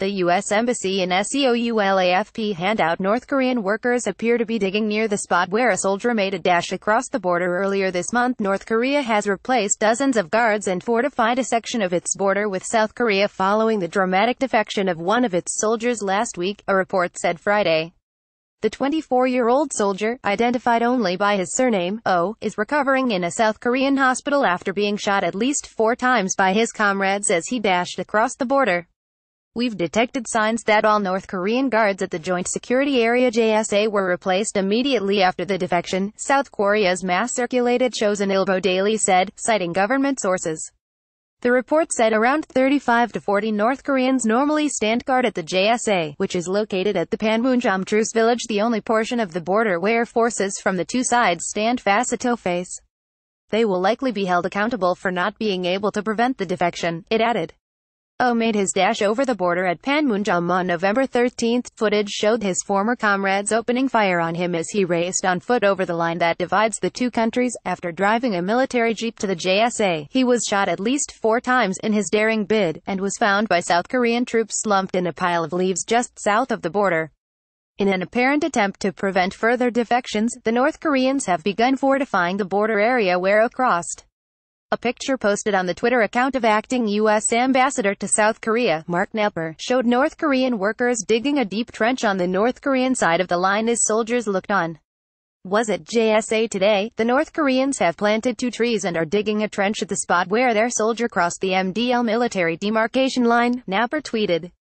The US Embassy in SEOULAFP handout. North Korean workers appear to be digging near the spot where a soldier made a dash across the border earlier this month. North Korea has replaced dozens of guards and fortified a section of its border with South Korea following the dramatic defection of one of its soldiers last week, a report said Friday. The 24-year-old soldier, identified only by his surname, Oh, is recovering in a South Korean hospital after being shot at least 4 times by his comrades as he dashed across the border. We've detected signs that all North Korean guards at the Joint Security Area JSA were replaced immediately after the defection, South Korea's mass-circulated Chosun Ilbo Daily said, citing government sources. The report said around 35 to 40 North Koreans normally stand guard at the JSA, which is located at the Panmunjom Truce Village, the only portion of the border where forces from the two sides stand face-to-face. They will likely be held accountable for not being able to prevent the defection, it added. Oh made his dash over the border at Panmunjom on November 13. Footage showed his former comrades opening fire on him as he raced on foot over the line that divides the two countries. After driving a military jeep to the JSA, he was shot at least 4 times in his daring bid, and was found by South Korean troops slumped in a pile of leaves just south of the border. In an apparent attempt to prevent further defections, the North Koreans have begun fortifying the border area where it crossed. A picture posted on the Twitter account of acting U.S. Ambassador to South Korea, Mark Knapper, showed North Korean workers digging a deep trench on the North Korean side of the line as soldiers looked on. Was at JSA today, the North Koreans have planted 2 trees and are digging a trench at the spot where their soldier crossed the MDL military demarcation line, Knapper tweeted.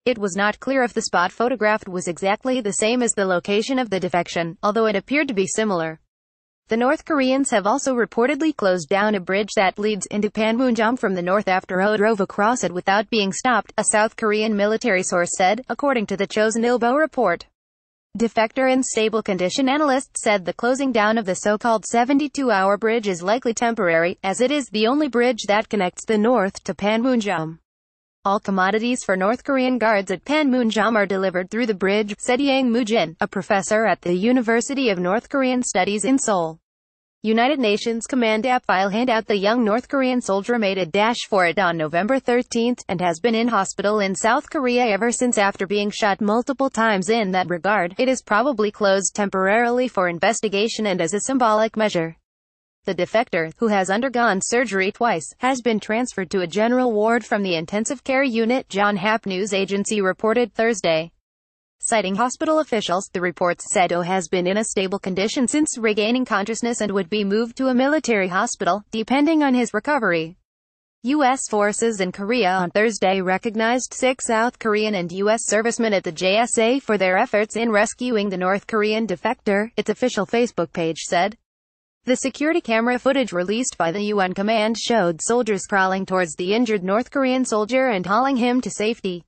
It was not clear if the spot photographed was exactly the same as the location of the defection, although it appeared to be similar. The North Koreans have also reportedly closed down a bridge that leads into Panmunjom from the north after Oh drove across it without being stopped, a South Korean military source said, according to the Chosun Ilbo report. Defector and stable condition analysts said the closing down of the so-called 72-hour bridge is likely temporary, as it is the only bridge that connects the north to Panmunjom. All commodities for North Korean guards at Panmunjom are delivered through the bridge, said Yang Moo-jin, a professor at the University of North Korean Studies in Seoul. United Nations Command App file handout. The young North Korean soldier made a dash for it on November 13, and has been in hospital in South Korea ever since after being shot multiple times. In that regard, it is probably closed temporarily for investigation and as a symbolic measure. The defector, who has undergone surgery twice, has been transferred to a general ward from the intensive care unit, John Hap News Agency reported Thursday. Citing hospital officials, the reports said Oh has been in a stable condition since regaining consciousness and would be moved to a military hospital, depending on his recovery. U.S. forces in Korea on Thursday recognized 6 South Korean and U.S. servicemen at the JSA for their efforts in rescuing the North Korean defector, its official Facebook page said. The security camera footage released by the UN command showed soldiers crawling towards the injured North Korean soldier and hauling him to safety.